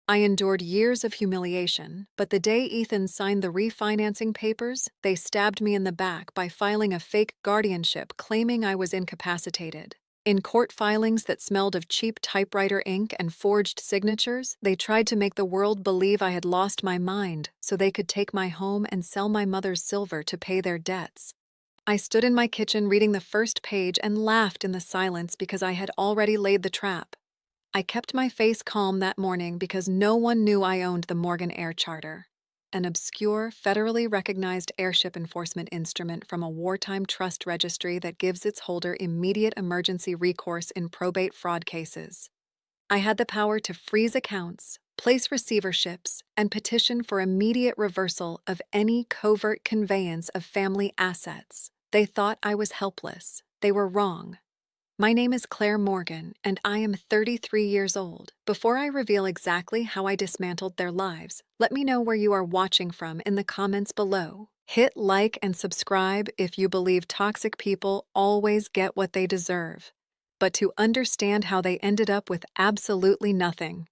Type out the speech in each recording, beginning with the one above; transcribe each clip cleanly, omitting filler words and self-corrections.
I endured years of humiliation, but the day Ethan signed the refinancing papers, they stabbed me in the back by filing a fake guardianship claiming I was incapacitated. In court filings that smelled of cheap typewriter ink and forged signatures, they tried to make the world believe I had lost my mind so they could take my home and sell my mother's silver to pay their debts. I stood in my kitchen reading the first page and laughed in the silence because I had already laid the trap. I kept my face calm that morning because no one knew I owned the Morgan Air Charter, an obscure, federally recognized airship enforcement instrument from a wartime trust registry that gives its holder immediate emergency recourse in probate fraud cases. I had the power to freeze accounts, place receiverships, and petition for immediate reversal of any covert conveyance of family assets. They thought I was helpless. They were wrong. My name is Claire Morgan, and I am 33 years old. Before I reveal exactly how I dismantled their lives, let me know where you are watching from in the comments below. Hit like and subscribe if you believe toxic people always get what they deserve. But to understand how they ended up with absolutely nothing,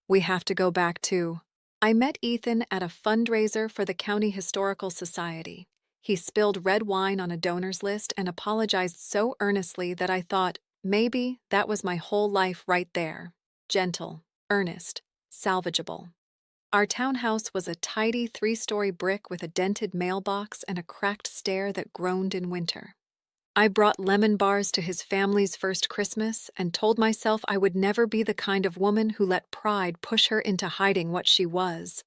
we have to go back to... I met Ethan at a fundraiser for the County Historical Society. He spilled red wine on a donors list and apologized so earnestly that I thought, maybe that was my whole life right there. Gentle, earnest, salvageable. Our townhouse was a tidy 3-story brick with a dented mailbox and a cracked stair that groaned in winter. I brought lemon bars to his family's first Christmas and told myself I would never be the kind of woman who let pride push her into hiding what she was.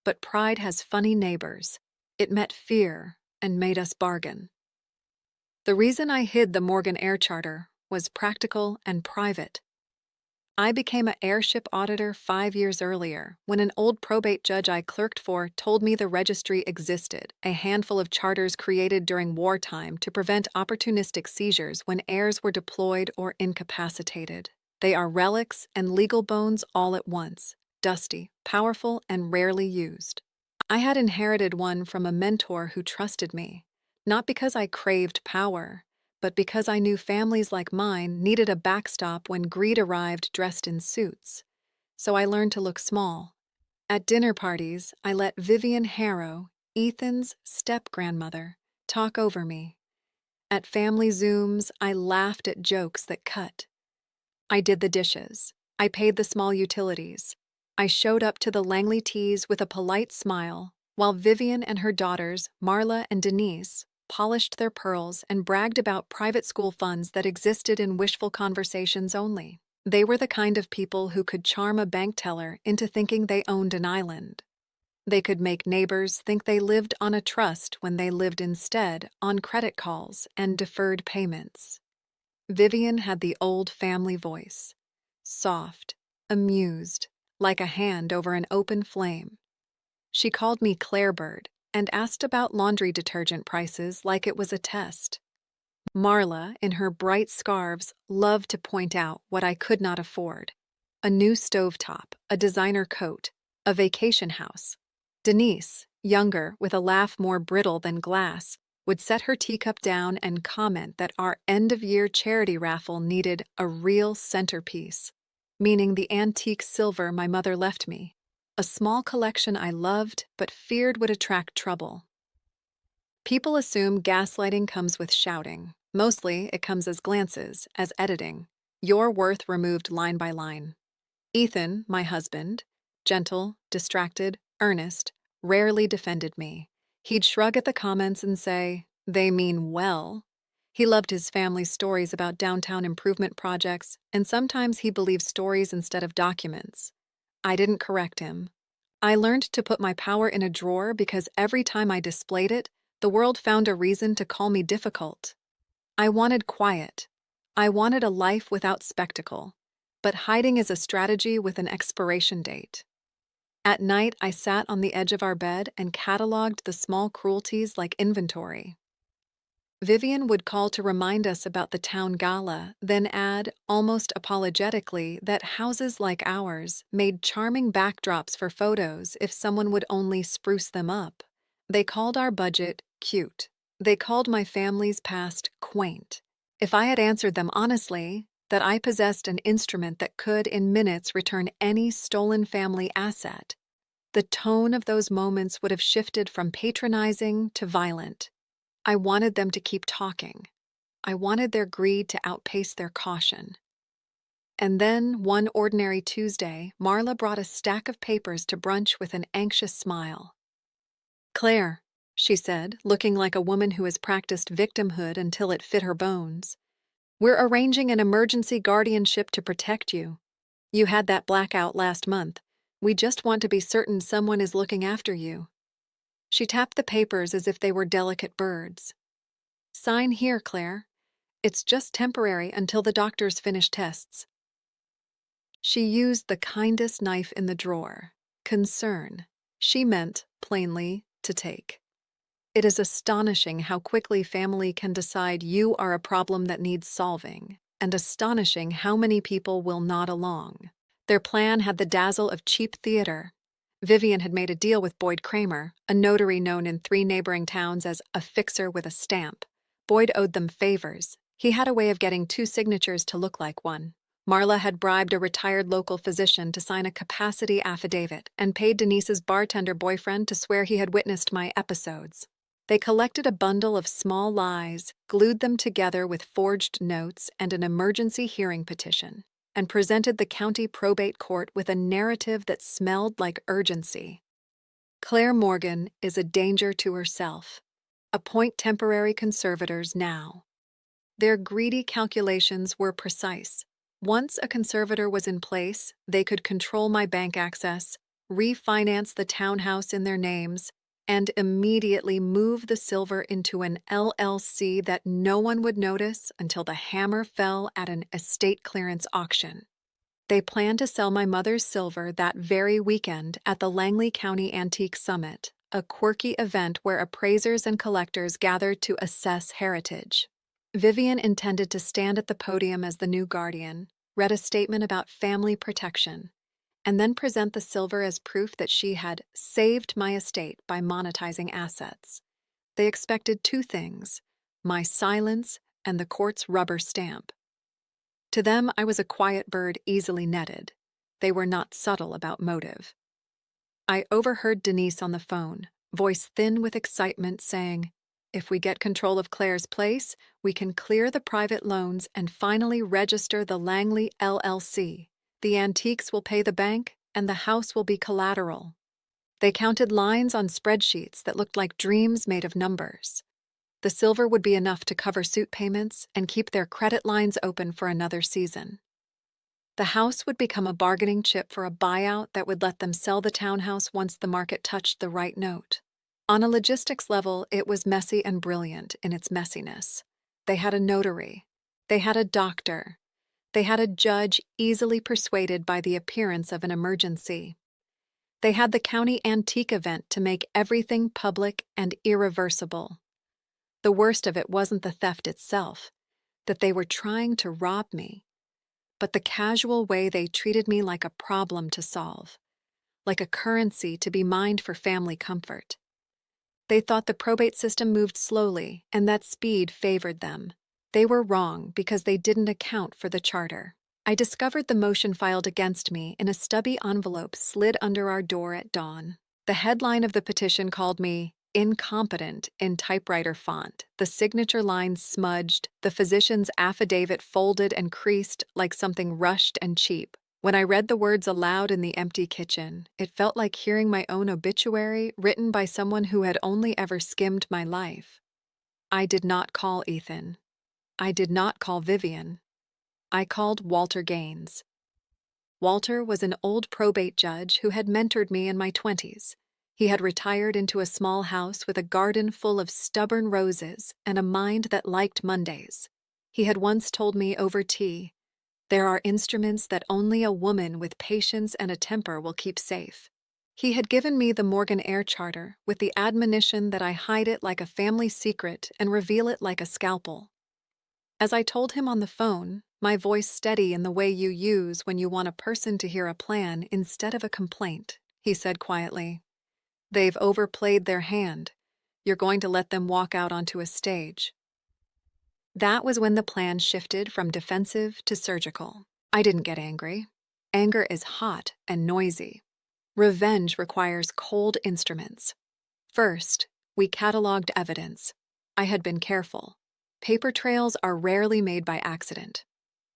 But pride has funny neighbors. It met fear and made us bargain. The reason I hid the Morgan Air Charter was practical and private. I became an airship auditor 5 years earlier when an old probate judge I clerked for told me the registry existed, a handful of charters created during wartime to prevent opportunistic seizures when heirs were deployed or incapacitated. They are relics and legal bones all at once, dusty, powerful, and rarely used. I had inherited one from a mentor who trusted me, not because I craved power, but because I knew families like mine needed a backstop when greed arrived dressed in suits. So I learned to look small. At dinner parties, I let Vivian Harrow, Ethan's step-grandmother, talk over me. At family Zooms, I laughed at jokes that cut. I did the dishes. I paid the small utilities. I showed up to the Langley teas with a polite smile, while Vivian and her daughters, Marla and Denise, polished their pearls and bragged about private school funds that existed in wishful conversations only. They were the kind of people who could charm a bank teller into thinking they owned an island. They could make neighbors think they lived on a trust when they lived instead on credit calls and deferred payments. Vivian had the old family voice, soft, amused, like a hand over an open flame. She called me Claire Bird and asked about laundry detergent prices like it was a test. Marla, in her bright scarves, loved to point out what I could not afford: a new stovetop, a designer coat, a vacation house. Denise, younger, with a laugh more brittle than glass, would set her teacup down and comment that our end-of-year charity raffle needed a real centerpiece, meaning the antique silver my mother left me, a small collection I loved but feared would attract trouble. People assume gaslighting comes with shouting. Mostly, it comes as glances, as editing. Your worth removed line by line. Ethan, my husband, gentle, distracted, earnest, rarely defended me. He'd shrug at the comments and say, "They mean well." He loved his family's stories about downtown improvement projects, and sometimes he believed stories instead of documents. I didn't correct him. I learned to put my power in a drawer because every time I displayed it, the world found a reason to call me difficult. I wanted quiet. I wanted a life without spectacle. But hiding is a strategy with an expiration date. At night, I sat on the edge of our bed and cataloged the small cruelties like inventory. Vivian would call to remind us about the town gala, then add, almost apologetically, that houses like ours made charming backdrops for photos if someone would only spruce them up. They called our budget cute. They called my family's past quaint. If I had answered them honestly, that I possessed an instrument that could, in minutes, return any stolen family asset. The tone of those moments would have shifted from patronizing to violent. I wanted them to keep talking. I wanted their greed to outpace their caution. And then, one ordinary Tuesday, Marla brought a stack of papers to brunch with an anxious smile. "Claire," she said, looking like a woman who has practiced victimhood until it fit her bones, "we're arranging an emergency guardianship to protect you. You had that blackout last month. We just want to be certain someone is looking after you." She tapped the papers as if they were delicate birds. "Sign here, Claire. It's just temporary until the doctors finish tests." She used the kindest knife in the drawer. Concern. She meant, plainly, to take. It is astonishing how quickly family can decide you are a problem that needs solving, and astonishing how many people will nod along. Their plan had the dazzle of cheap theater. Vivian had made a deal with Boyd Kramer, a notary known in 3 neighboring towns as a fixer with a stamp. Boyd owed them favors. He had a way of getting 2 signatures to look like one. Marla had bribed a retired local physician to sign a capacity affidavit and paid Denise's bartender boyfriend to swear he had witnessed my episodes. They collected a bundle of small lies, glued them together with forged notes and an emergency hearing petition, and presented the county probate court with a narrative that smelled like urgency. Claire Morgan is a danger to herself. Appoint temporary conservators now. Their greedy calculations were precise. Once a conservator was in place, they could control my bank access, refinance the townhouse in their names, and immediately move the silver into an LLC that no one would notice until the hammer fell at an estate clearance auction. They planned to sell my mother's silver that very weekend at the Langley County Antique Summit, a quirky event where appraisers and collectors gathered to assess heritage. Vivian intended to stand at the podium as the new guardian, read a statement about family protection, and then present the silver as proof that she had saved my estate by monetizing assets. They expected 2 things: my silence and the court's rubber stamp. To them, I was a quiet bird easily netted. They were not subtle about motive. I overheard Denise on the phone, voice thin with excitement, saying, "If we get control of Claire's place, we can clear the private loans and finally register the Langley LLC. The antiques will pay the bank, and the house will be collateral." They counted lines on spreadsheets that looked like dreams made of numbers. The silver would be enough to cover suit payments and keep their credit lines open for another season. The house would become a bargaining chip for a buyout that would let them sell the townhouse once the market touched the right note. On a logistics level, it was messy and brilliant in its messiness. They had a notary. They had a doctor. They had a judge easily persuaded by the appearance of an emergency. They had the county antique event to make everything public and irreversible. The worst of it wasn't the theft itself, that they were trying to rob me, but the casual way they treated me like a problem to solve, like a currency to be mined for family comfort. They thought the probate system moved slowly and that speed favored them. They were wrong because they didn't account for the charter. I discovered the motion filed against me in a stubby envelope slid under our door at dawn. The headline of the petition called me incompetent in typewriter font, the signature lines smudged, the physician's affidavit folded and creased like something rushed and cheap. When I read the words aloud in the empty kitchen, it felt like hearing my own obituary written by someone who had only ever skimmed my life. I did not call Ethan. I did not call Vivian. I called Walter Gaines. Walter was an old probate judge who had mentored me in my 20s. He had retired into a small house with a garden full of stubborn roses and a mind that liked Mondays. He had once told me over tea, "There are instruments that only a woman with patience and a temper will keep safe." He had given me the Morgan Air Charter with the admonition that I hide it like a family secret and reveal it like a scalpel. As I told him on the phone, my voice steady in the way you use when you want a person to hear a plan instead of a complaint, he said quietly, "They've overplayed their hand. You're going to let them walk out onto a stage." That was when the plan shifted from defensive to surgical. I didn't get angry. Anger is hot and noisy. Revenge requires cold instruments. First, we cataloged evidence. I had been careful. Paper trails are rarely made by accident.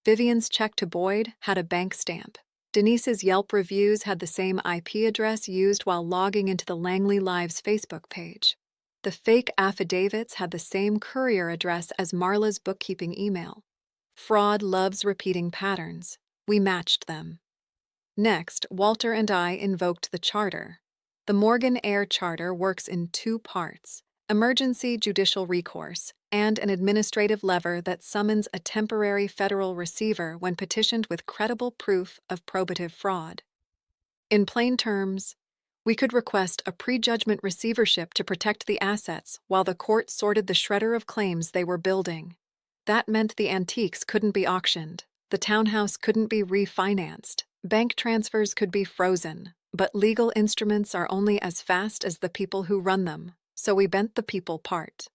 Vivian's check to Boyd had a bank stamp. Denise's Yelp reviews had the same IP address used while logging into the Langley Lives Facebook page. The fake affidavits had the same courier address as Marla's bookkeeping email. Fraud loves repeating patterns. We matched them. Next, Walter and I invoked the charter. The Morgan Heir Charter works in two parts: emergency judicial recourse and an administrative lever that summons a temporary federal receiver when petitioned with credible proof of probative fraud. In plain terms, we could request a prejudgment receivership to protect the assets while the court sorted the shredder of claims they were building. That meant the antiques couldn't be auctioned, the townhouse couldn't be refinanced, bank transfers could be frozen, but legal instruments are only as fast as the people who run them, so we bent the people part.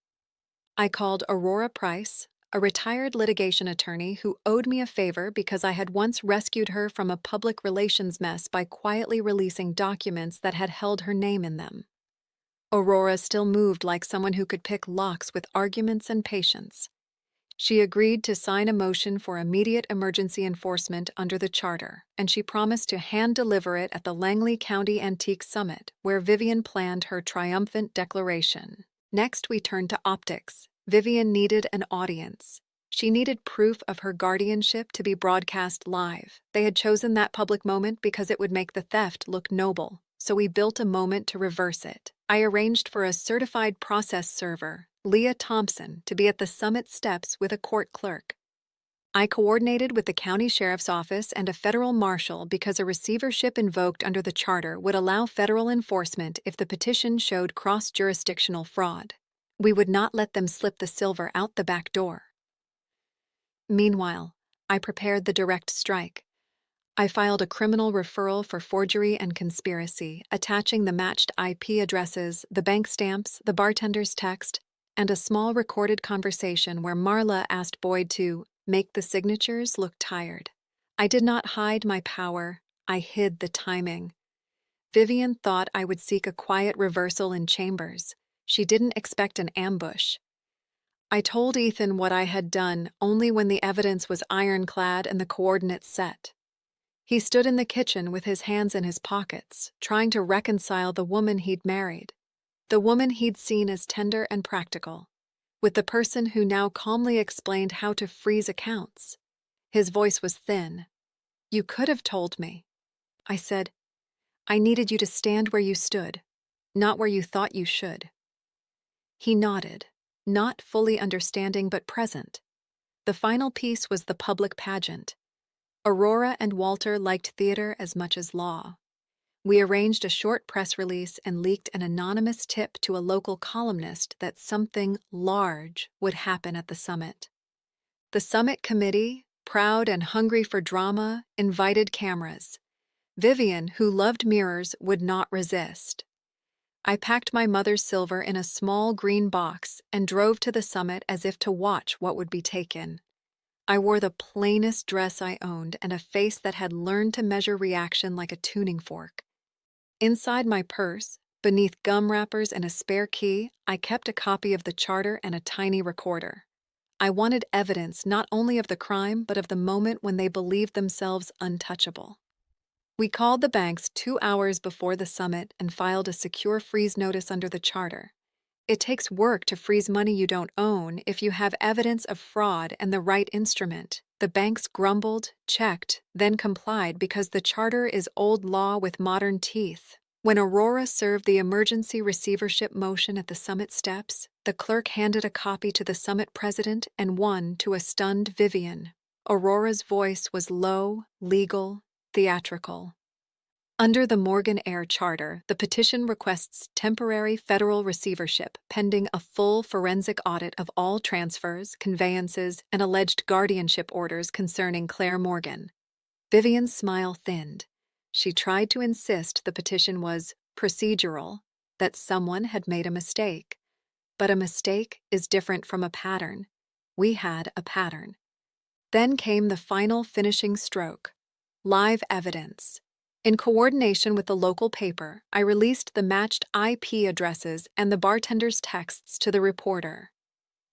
I called Aurora Price, a retired litigation attorney who owed me a favor because I had once rescued her from a public relations mess by quietly releasing documents that had held her name in them. Aurora still moved like someone who could pick locks with arguments and patience. She agreed to sign a motion for immediate emergency enforcement under the charter, and she promised to hand-deliver it at the Langley County Antique Summit, where Vivian planned her triumphant declaration. Next, we turned to optics. Vivian needed an audience. She needed proof of her guardianship to be broadcast live. They had chosen that public moment because it would make the theft look noble, so we built a moment to reverse it. I arranged for a certified process server, Leah Thompson, to be at the summit steps with a court clerk. I coordinated with the county sheriff's office and a federal marshal because a receivership invoked under the charter would allow federal enforcement if the petition showed cross-jurisdictional fraud. We would not let them slip the silver out the back door. Meanwhile, I prepared the direct strike. I filed a criminal referral for forgery and conspiracy, attaching the matched IP addresses, the bank stamps, the bartender's text, and a small recorded conversation where Marla asked Boyd to make the signatures look tired. I did not hide my power, I hid the timing. Vivian thought I would seek a quiet reversal in chambers. She didn't expect an ambush. I told Ethan what I had done only when the evidence was ironclad and the coordinates set. He stood in the kitchen with his hands in his pockets, trying to reconcile the woman he'd married, the woman he'd seen as tender and practical, with the person who now calmly explained how to freeze accounts. His voice was thin. "You could have told me." I said, "I needed you to stand where you stood, not where you thought you should." He nodded, not fully understanding but present. The final piece was the public pageant. Aurora and Walter liked theater as much as law. We arranged a short press release and leaked an anonymous tip to a local columnist that something large would happen at the summit. The summit committee, proud and hungry for drama, invited cameras. Vivian, who loved mirrors, would not resist. I packed my mother's silver in a small green box and drove to the summit as if to watch what would be taken. I wore the plainest dress I owned and a face that had learned to measure reaction like a tuning fork. Inside my purse, beneath gum wrappers and a spare key, I kept a copy of the charter and a tiny recorder. I wanted evidence not only of the crime but of the moment when they believed themselves untouchable. We called the banks 2 hours before the summit and filed a secure freeze notice under the charter. It takes work to freeze money you don't own if you have evidence of fraud and the right instrument. The banks grumbled, checked, then complied because the charter is old law with modern teeth. When Aurora served the emergency receivership motion at the summit steps, the clerk handed a copy to the summit president and one to a stunned Vivian. Aurora's voice was low, legal, theatrical. Under the Morgan Heir Charter, the petition requests temporary federal receivership pending a full forensic audit of all transfers, conveyances, and alleged guardianship orders concerning Claire Morgan. Vivian's smile thinned. She tried to insist the petition was procedural, that someone had made a mistake. But a mistake is different from a pattern. We had a pattern. Then came the final finishing stroke: live evidence. In coordination with the local paper, I released the matched IP addresses and the bartender's texts to the reporter.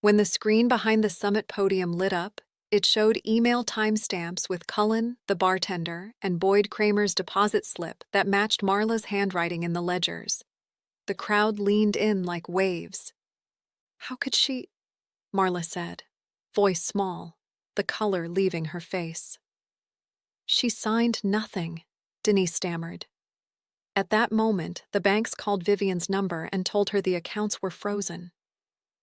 When the screen behind the summit podium lit up, it showed email timestamps with Cullen, the bartender, and Boyd Kramer's deposit slip that matched Marla's handwriting in the ledgers. The crowd leaned in like waves. "How could she?" Marla said, voice small, the color leaving her face. "She signed nothing," Denise stammered. At that moment, the banks called Vivian's number and told her the accounts were frozen.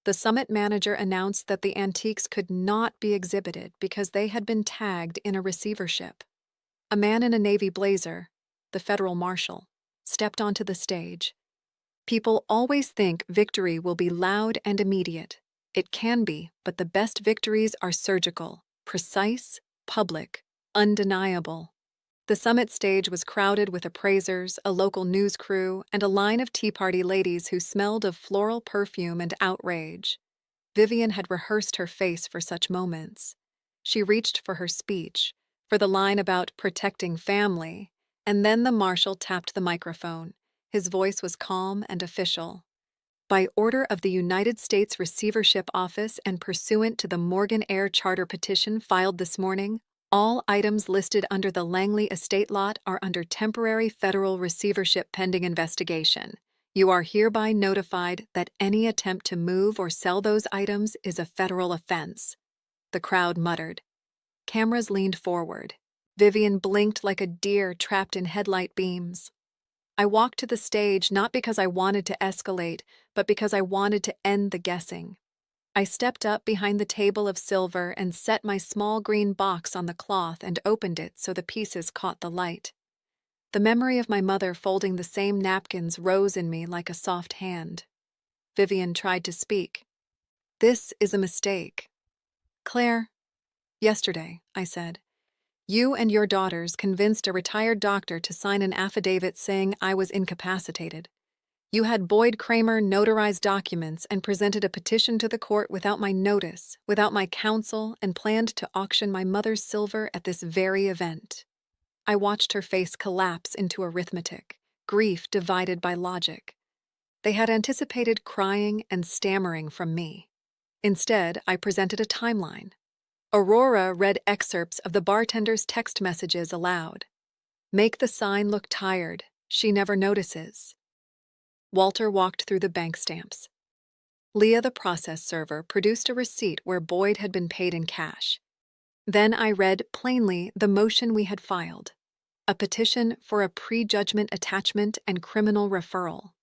The summit manager announced that the antiques could not be exhibited because they had been tagged in a receivership. A man in a navy blazer, the federal marshal, stepped onto the stage. People always think victory will be loud and immediate. It can be, but the best victories are surgical, precise, public, undeniable. The summit stage was crowded with appraisers, a local news crew, and a line of Tea Party ladies who smelled of floral perfume and outrage. Vivian had rehearsed her face for such moments. She reached for her speech, for the line about protecting family, and then the marshal tapped the microphone. His voice was calm and official. "By order of the United States Receivership Office and pursuant to the Morgan Air Charter petition filed this morning, all items listed under the Langley estate lot are under temporary federal receivership pending investigation. You are hereby notified that any attempt to move or sell those items is a federal offense." The crowd muttered. Cameras leaned forward. Vivian blinked like a deer trapped in headlight beams. I walked to the stage not because I wanted to escalate, but because I wanted to end the guessing. I stepped up behind the table of silver and set my small green box on the cloth and opened it so the pieces caught the light. The memory of my mother folding the same napkins rose in me like a soft hand. Vivian tried to speak. "This is a mistake." "Claire," "Yesterday," I said, "you and your daughters convinced a retired doctor to sign an affidavit saying I was incapacitated. You had Boyd Kramer notarize documents and presented a petition to the court without my notice, without my counsel, and planned to auction my mother's silver at this very event." I watched her face collapse into arithmetic, grief divided by logic. They had anticipated crying and stammering from me. Instead, I presented a timeline. Aurora read excerpts of the bartender's text messages aloud. "Make the sign look tired. She never notices." Walter walked through the bank stamps. Leah, the process server, produced a receipt where Boyd had been paid in cash. Then I read plainly the motion we had filed: a petition for a prejudgment attachment and criminal referral.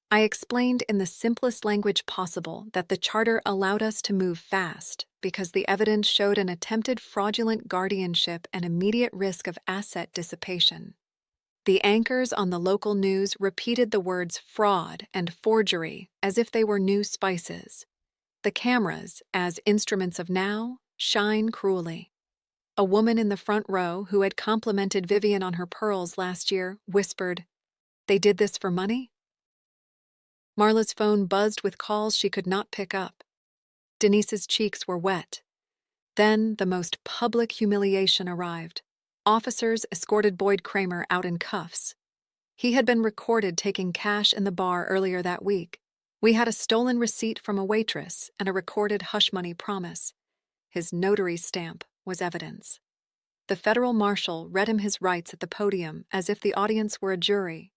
I explained in the simplest language possible that the charter allowed us to move fast because the evidence showed an attempted fraudulent guardianship and immediate risk of asset dissipation. The anchors on the local news repeated the words fraud and forgery as if they were new spices. The cameras, as instruments of now, shine cruelly. A woman in the front row who had complimented Vivian on her pearls last year whispered, "They did this for money?" Marla's phone buzzed with calls she could not pick up. Denise's cheeks were wet. Then the most public humiliation arrived. Officers escorted Boyd Kramer out in cuffs. He had been recorded taking cash in the bar earlier that week. We had a stolen receipt from a waitress and a recorded hush money promise. His notary stamp was evidence. The federal marshal read him his rights at the podium as if the audience were a jury.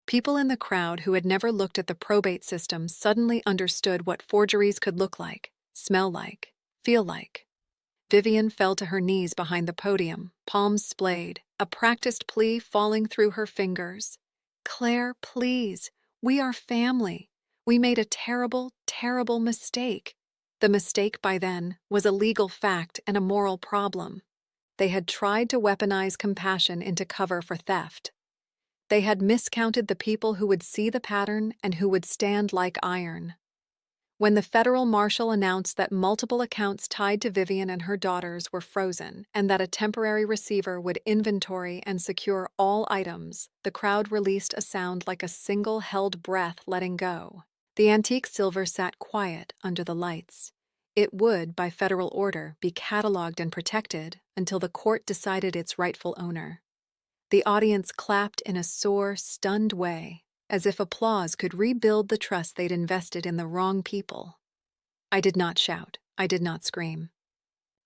People in the crowd who had never looked at the probate system suddenly understood what forgeries could look like, smell like, feel like. Vivian fell to her knees behind the podium, palms splayed, a practiced plea falling through her fingers. "Claire, please, we are family. We made a terrible, terrible mistake." The mistake by then was a legal fact and a moral problem. They had tried to weaponize compassion into cover for theft. They had miscounted the people who would see the pattern and who would stand like iron. When the federal marshal announced that multiple accounts tied to Vivian and her daughters were frozen and that a temporary receiver would inventory and secure all items, the crowd released a sound like a single held breath letting go. The antique silver sat quiet under the lights. It would, by federal order, be cataloged and protected until the court decided its rightful owner. The audience clapped in a sore, stunned way, as if applause could rebuild the trust they'd invested in the wrong people. I did not shout. I did not scream.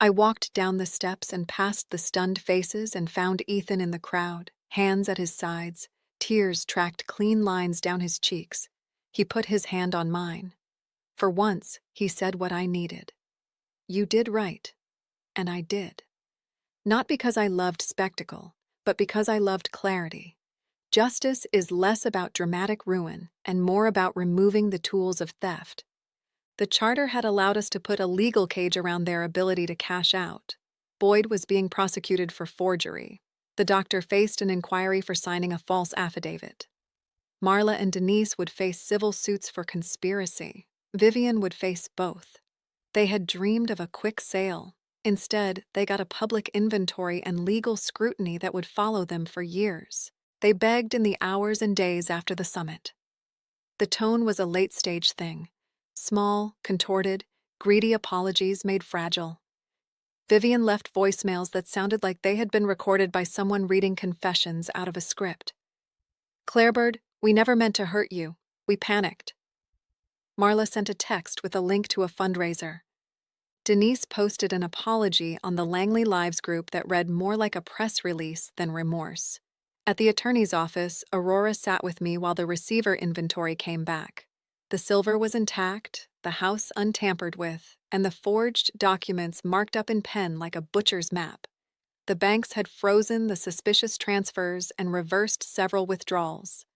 I walked down the steps and past the stunned faces and found Ethan in the crowd, hands at his sides, tears tracked clean lines down his cheeks. He put his hand on mine. For once, he said what I needed. You did right. And I did. Not because I loved spectacle, but because I loved clarity. Justice is less about dramatic ruin and more about removing the tools of theft. The charter had allowed us to put a legal cage around their ability to cash out. Boyd was being prosecuted for forgery. The doctor faced an inquiry for signing a false affidavit. Marla and Denise would face civil suits for conspiracy. Vivian would face both. They had dreamed of a quick sale. Instead, they got a public inventory and legal scrutiny that would follow them for years. They begged in the hours and days after the summit. The tone was a late-stage thing. Small, contorted, greedy apologies made fragile. Vivian left voicemails that sounded like they had been recorded by someone reading confessions out of a script. Clarebird, we never meant to hurt you. We panicked. Marla sent a text with a link to a fundraiser. Denise posted an apology on the Langley Lives group that read more like a press release than remorse. At the attorney's office, Aurora sat with me while the receiver inventory came back. The silver was intact, the house untampered with, and the forged documents marked up in pen like a butcher's map. The banks had frozen the suspicious transfers and reversed several withdrawals.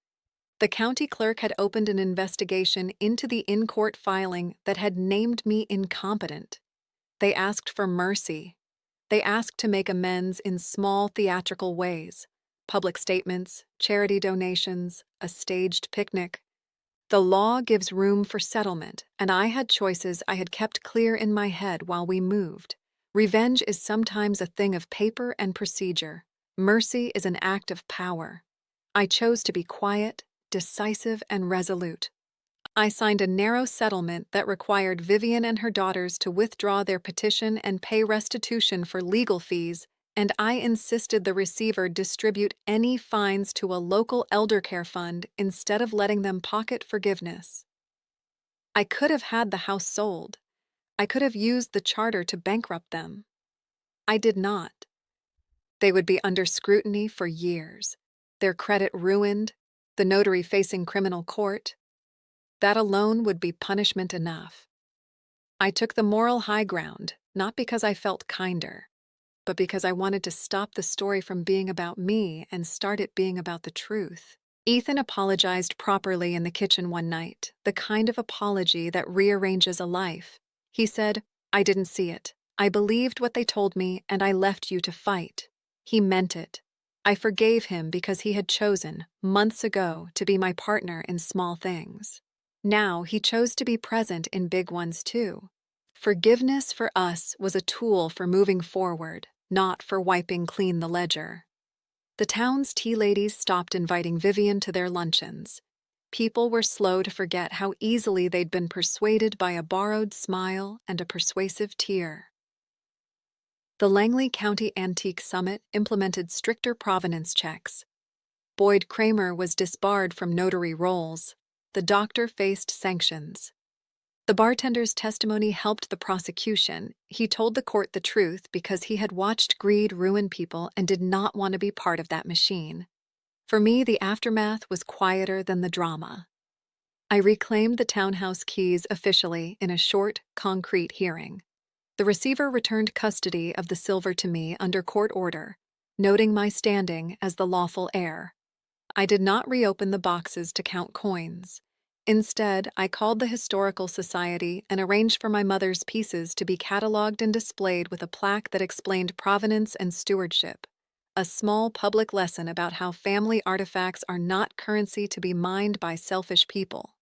The county clerk had opened an investigation into the in-court filing that had named me incompetent. They asked for mercy. They asked to make amends in small theatrical ways. Public statements, charity donations, a staged picnic. The law gives room for settlement, and I had choices I had kept clear in my head while we moved. Revenge is sometimes a thing of paper and procedure. Mercy is an act of power. I chose to be quiet, decisive, and resolute. I signed a narrow settlement that required Vivian and her daughters to withdraw their petition and pay restitution for legal fees, and I insisted the receiver distribute any fines to a local eldercare fund instead of letting them pocket forgiveness. I could have had the house sold. I could have used the charter to bankrupt them. I did not. They would be under scrutiny for years, their credit ruined, the notary facing criminal court. That alone would be punishment enough. I took the moral high ground, not because I felt kinder, but because I wanted to stop the story from being about me and start it being about the truth. Ethan apologized properly in the kitchen one night, the kind of apology that rearranges a life. He said, "I didn't see it. I believed what they told me, and I left you to fight." He meant it. I forgave him because he had chosen, months ago, to be my partner in small things. Now he chose to be present in big ones too. Forgiveness for us was a tool for moving forward, not for wiping clean the ledger. The town's tea ladies stopped inviting Vivian to their luncheons. People were slow to forget how easily they'd been persuaded by a borrowed smile and a persuasive tear. The Langley County Antique Summit implemented stricter provenance checks. Boyd Kramer was disbarred from notary rolls. The doctor faced sanctions. The bartender's testimony helped the prosecution. He told the court the truth because he had watched greed ruin people and did not want to be part of that machine. For me, the aftermath was quieter than the drama. I reclaimed the townhouse keys officially in a short, concrete hearing. The receiver returned custody of the silver to me under court order, noting my standing as the lawful heir. I did not reopen the boxes to count coins. Instead, I called the Historical Society and arranged for my mother's pieces to be cataloged and displayed with a plaque that explained provenance and stewardship, a small public lesson about how family artifacts are not currency to be mined by selfish people.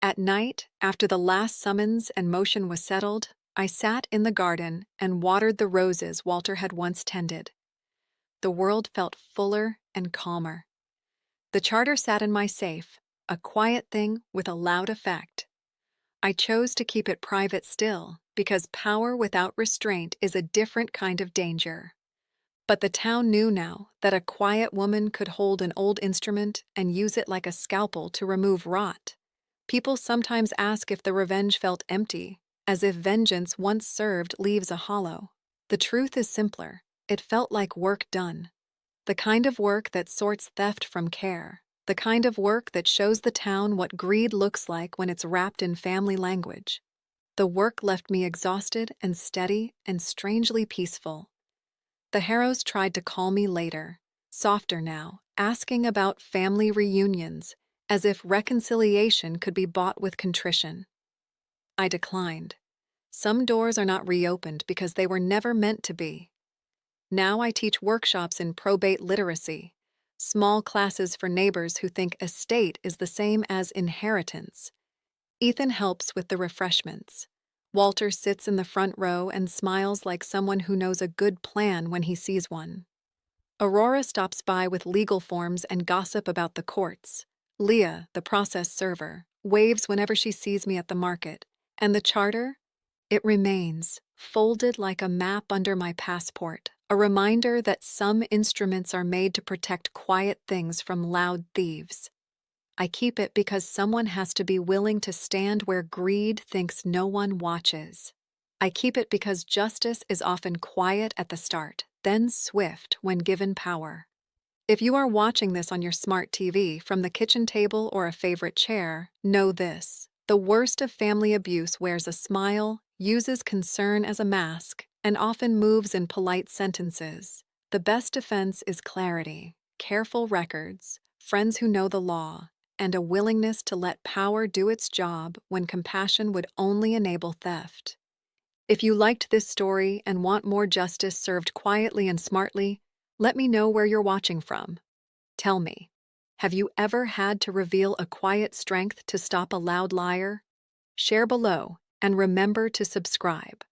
At night, after the last summons and motion was settled, I sat in the garden and watered the roses Walter had once tended. The world felt fuller and calmer. The charter sat in my safe, a quiet thing with a loud effect. I chose to keep it private still, because power without restraint is a different kind of danger. But the town knew now that a quiet woman could hold an old instrument and use it like a scalpel to remove rot. People sometimes ask if the revenge felt empty, as if vengeance once served leaves a hollow. The truth is simpler. It felt like work done. The kind of work that sorts theft from care. The kind of work that shows the town what greed looks like when it's wrapped in family language. The work left me exhausted and steady and strangely peaceful. The Harrows tried to call me later, softer now, asking about family reunions, as if reconciliation could be bought with contrition. I declined. Some doors are not reopened because they were never meant to be. Now I teach workshops in probate literacy, small classes for neighbors who think estate is the same as inheritance. Ethan helps with the refreshments. Walter sits in the front row and smiles like someone who knows a good plan when he sees one. Aurora stops by with legal forms and gossip about the courts. Leah, the process server, waves whenever she sees me at the market. And the charter? It remains, folded like a map under my passport, a reminder that some instruments are made to protect quiet things from loud thieves. I keep it because someone has to be willing to stand where greed thinks no one watches. I keep it because justice is often quiet at the start, then swift when given power. If you are watching this on your smart TV from the kitchen table or a favorite chair, know this. The worst of family abuse wears a smile, uses concern as a mask, and often moves in polite sentences. The best defense is clarity, careful records, friends who know the law, and a willingness to let power do its job when compassion would only enable theft. If you liked this story and want more justice served quietly and smartly, let me know where you're watching from. Tell me, have you ever had to reveal a quiet strength to stop a loud liar? Share below and remember to subscribe.